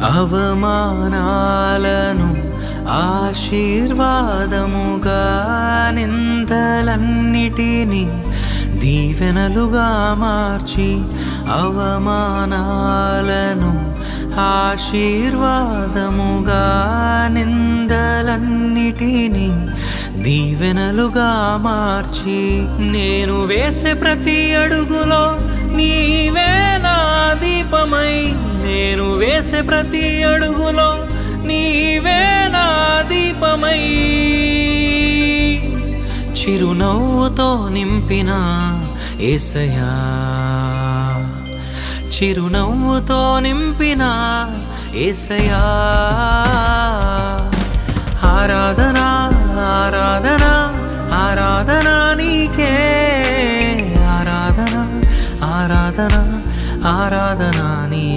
అవమానాలను ఆశీర్వాదముగా, నిందలన్నిటినీ దీవెనలుగా మార్చి, అవమానాలను ఆశీర్వాదముగా, నిందలన్నిటినీ దీవెనలుగా మార్చి, నేను వేసే ప్రతి అడుగులో నీవే నా దీపమై, నేను వేసే ప్రతి అడుగులో నీవే నా దీపమై, చిరునవ్వుతో నింపిన యేసయ్యా, చిరునవ్వుతో నింపిన యేసయ్యా. ఆరాధనా ఆరాధనా ఆరాధనా నీకే, ఆరాధనా ఆరాధనా ఆరాధనా నీ